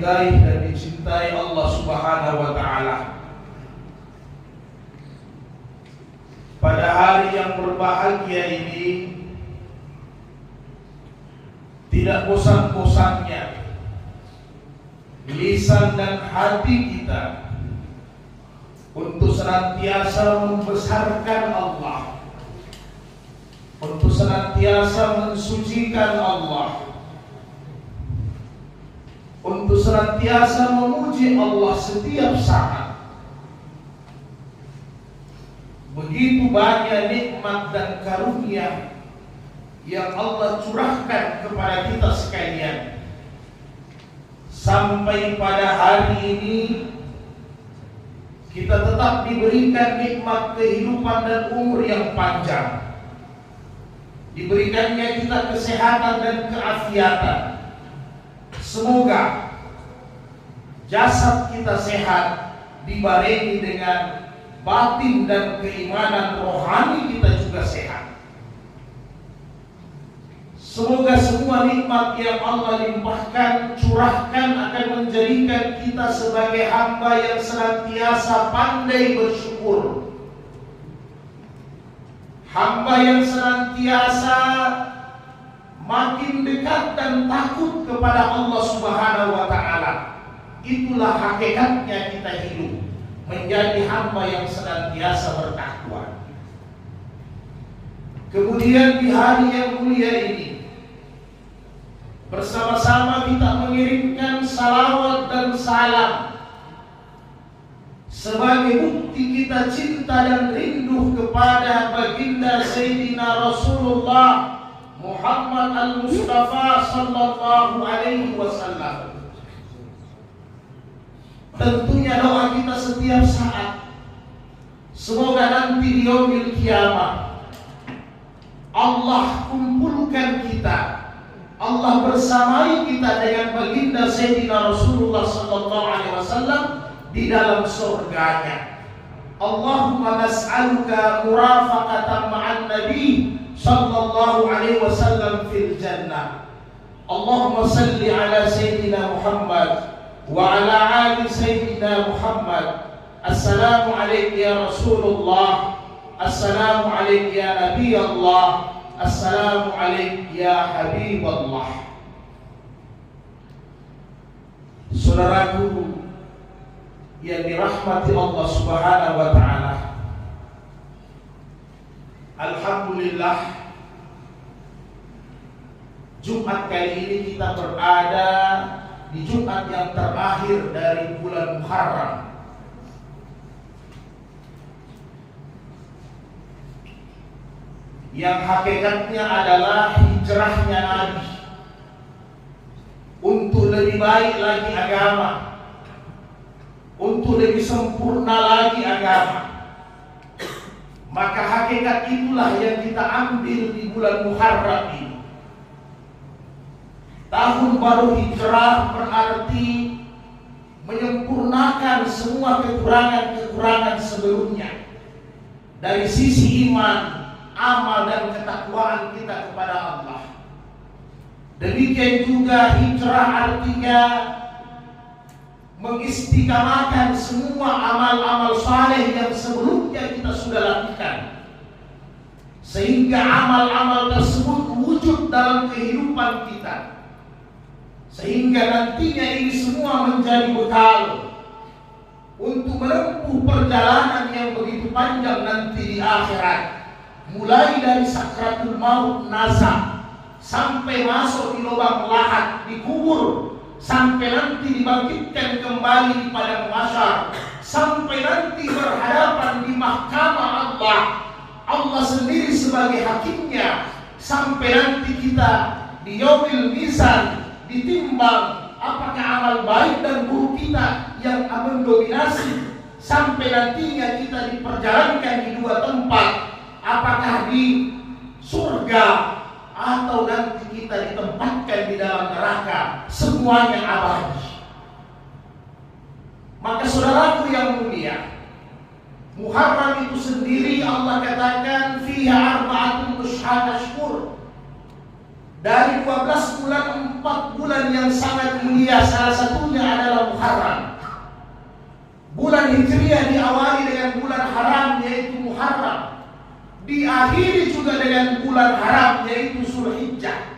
diridai dan dicintai Allah Subhanahu wa Ta'ala. Pada hari yang berbahagia ini, tidak bosan-bosannya lisan dan hati kita untuk senantiasa membesarkan Allah, untuk senantiasa mensucikan Allah, untuk senantiasa memuji Allah setiap saat. Begitu banyak nikmat dan karunia yang Allah curahkan kepada kita sekalian, sampai pada hari ini kita tetap diberikan nikmat kehidupan dan umur yang panjang, diberikannya kita kesehatan dan keafiatan. Semoga jasad kita sehat dibarengi dengan batin dan keimanan rohani kita juga sehat. Semoga semua nikmat yang Allah limpahkan, curahkan akan menjadikan kita sebagai hamba yang senantiasa pandai bersyukur, hamba yang senantiasa makin dekat dan takut kepada Allah Subhanahu wa Ta'ala. Itulah hakikatnya kita hidup, menjadi hamba yang senantiasa bertakwa. Kemudian di hari yang mulia ini, bersama-sama kita mengirimkan salawat dan salam sebagai bukti kita cinta dan rindu kepada baginda Sayyidina Rasulullah Muhammad al-Mustafa sallallahu alaihi wasallam. Tentunya doa kita setiap saat, semoga nanti di yaumil kiamah Allah kumpulkan kita, Allah bersamai kita dengan baginda Sayyidina Rasulullah sallallahu alaihi wasallam di dalam surganya. Allahumma nas'aluka murafaqatan ma'an nabi sallallahu alaihi wasallam fil jannah. Allahumma salli ala Sayyidina Muhammad wa ala ali Sayyidina Muhammad. Assalamu alaikum ya Rasulullah, assalamu alaikum ya Nabi Allah, assalamu alaikum ya Habib Allah. Saudaraku yang dirahmati Allah Subhanahu wa Ta'ala, alhamdulillah, Jumat kali ini kita berada di Jumat yang terakhir dari bulan Muharram. Yang hakikatnya adalah hijrahnya Nabi untuk lebih baik lagi agama, untuk lebih sempurna lagi agama. Maka hakikat itulah yang kita ambil di bulan Muharram ini. Tahun baru hijrah berarti menyempurnakan semua kekurangan-kekurangan sebelumnya dari sisi iman, amal dan ketakwaan kita kepada Allah. Demikian juga hijrah artinya mengistiqamahkan semua amal-amal saleh yang sebelumnya kita sudah lakukan, sehingga amal-amal tersebut wujud dalam kehidupan kita, sehingga nantinya ini semua menjadi bekal untuk menempuh perjalanan yang begitu panjang nanti di akhirat, mulai dari sakratul maut nazak sampai masuk di lubang lahat, dikubur, sampai nanti dibangkitkan kembali di padang mahsyar, sampai nanti berhadapan di mahkamah Allah, Allah sendiri sebagai hakimnya, sampai nanti kita di yaumil mizan ditimbang apakah amal baik dan buruk kita yang mendominasi, sampai nantinya kita diperjalankan di dua tempat, apakah di surga atau nanti kita ditempatkan di dalam neraka, semuanya abadi. Maka saudaraku yang mulia, Muharram itu sendiri Allah katakan fiha arba'atun ashhur. Dari 12 bulan, 4 bulan yang sangat mulia, salah satunya Muharram. Bulan Hijriah diawali dengan bulan haram yaitu Muharram, diakhiri juga dengan bulan haram yaitu Zulhijjah.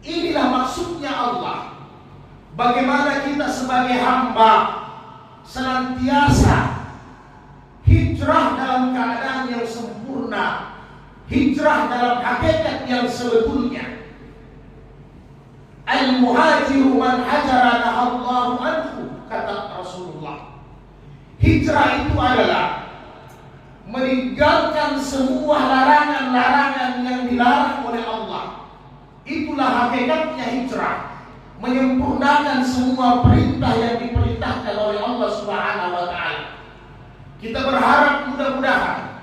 Inilah maksudnya Allah. Bagaimana kita sebagai hamba senantiasa hijrah dalam keadaan yang sempurna, hijrah dalam hakikat yang sebetulnya. Al-muhajiru man hajara nahallahu anhu, kata Rasulullah. Hijrah itu adalah meninggalkan semua larangan-larangan yang dilarang oleh Allah. Itulah hakikatnya hijrah. Menyempurnakan semua perintah yang diperintahkan oleh Allah Subhanahu wa Ta'ala. Kita berharap mudah-mudahan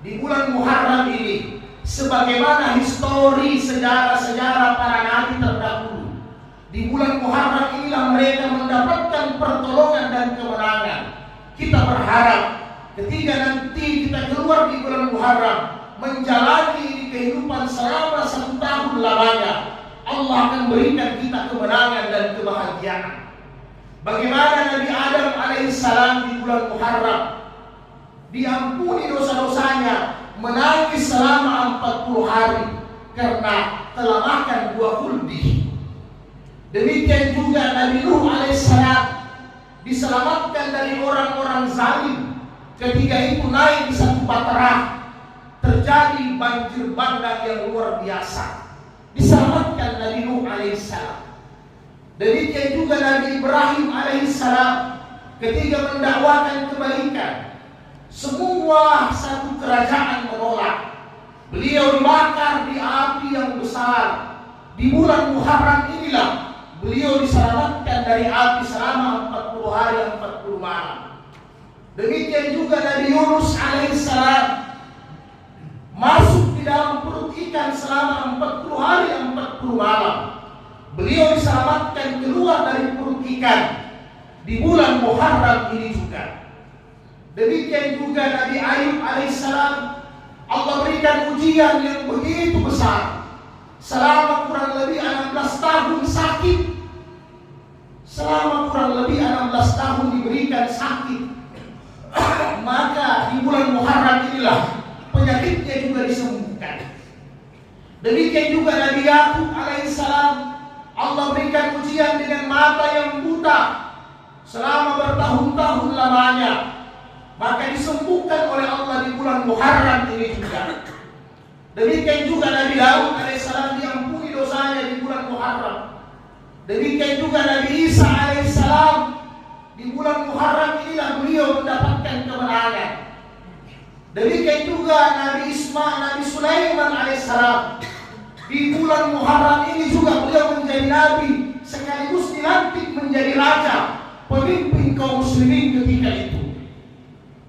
di bulan Muharram ini, sebagaimana histori sejarah-sejarah para nabi terdahulu, di bulan Muharram inilah mereka mendapatkan pertolongan dan kemenangan. Kita berharap ketika nanti kita keluar di bulan Muharram, menjalani kehidupan selama 1 tahun lamanya, Allah akan berikan kita kemenangan dan kebahagiaan. Bagaimana Nabi Adam alaihissalam di bulan Muharram diampuni dosa-dosanya, menangis selama 40 hari karena telah makan buah kuldi. Demikian juga Nabi Nuh alaihissalam diselamatkan dari orang-orang zalim. Ketika itu naik di satu bahtera, terjadi banjir bandang yang luar biasa. Diselamatkan Nabi Nuh alaihissalam. Demikian juga Nabi Ibrahim alaihissalam ketika mendakwakan kebaikan. Semua satu kerajaan menolak. Beliau dibakar di api yang besar. Di bulan Muharram inilah beliau diselamatkan dari api selama 40 hari 40 malam. Demikian juga Nabi Yunus alaihissalam masuk di dalam perut ikan selama 40 hari 40 malam. Beliau diselamatkan keluar dari perut ikan di bulan Muharram ini juga. Demikian juga Nabi Ayub alaihissalam, Allah berikan ujian yang begitu besar. Selama kurang lebih 16 tahun sakit. Selama kurang lebih 16 tahun diberikan sakit. Maka di bulan Muharram inilah penyakitnya juga disembuhkan. Demikian juga Nabi Yakub alaihissalam, Allah berikan ujian dengan mata yang buta selama bertahun-tahun lamanya. Maka disembuhkan oleh Allah di bulan Muharram ini juga. Demikian juga Nabi Daud alaihissalam diampuni dosanya di bulan Muharram. Demikian juga Nabi Isa alaihissalam di bulan Muharram inilah beliau mendapatkan kemenangan. Demikian juga Nabi Nabi Sulaiman alaihissalam di bulan Muharram ini juga beliau menjadi nabi sekaligus dilantik menjadi raja, pemimpin kaum muslimin ketika itu.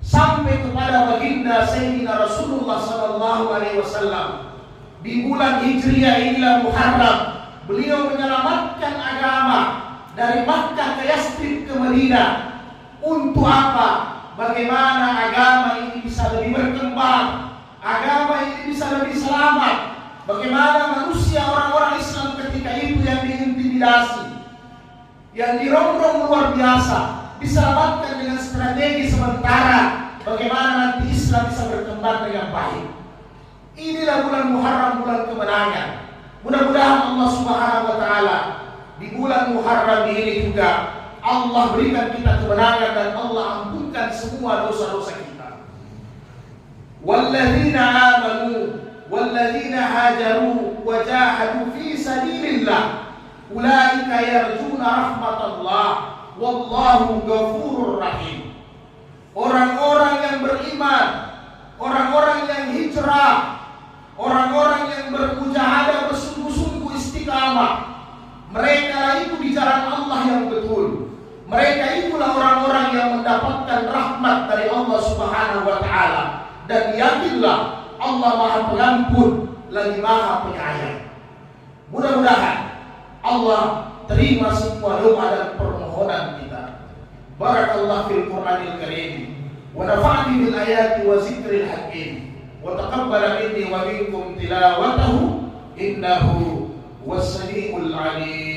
Sampai kepada baginda Sayyidina Rasulullah sallallahu alaihi wasallam di bulan Hijriah inilah Muharram beliau menyelamatkan agama dari Makkah ke Yastrib ke Madinah. Untuk apa? Bagaimana agama ini bisa lebih berkembang, agama ini bisa lebih selamat. Bagaimana manusia orang-orang Islam ketika itu yang diintimidasi, yang dirongrong luar biasa, diselamatkan dengan strategi sementara. Bagaimana nanti Islam bisa berkembang dengan baik. Inilah bulan Muharram, bulan kemenangan. Mudah-mudahan Allah Subhanahu wa Ta'ala di bulan Muharram ini juga Allah berikan kita kemenangan dan Allah ampunkan semua dosa-dosa kita. Walladzina amanu walladzina hajaru wajahadu fi sabilillah ulaika yarjuna rahmatallah wallahu ghafurur rahim. Orang-orang yang beriman, orang-orang yang hijrah, orang-orang yang bermujahadah bersungguh-sungguh istiqamah, mereka itu di jalan Allah yang betul. Mereka itulah orang-orang yang mendapatkan rahmat dari Allah Subhanahu wa Ta'ala. Dan yakinlah Allah Maha Pengampun lagi Maha Penyayang. Mudah-mudahan Allah terima semua doa dan permohonan kita. Barakallahu fil Qur'anil Karim wa nafa'ani bil ayati wa zikril hakim wa taqabbala minni wa minkum tilawatahu innahu was-sami'ul 'alim.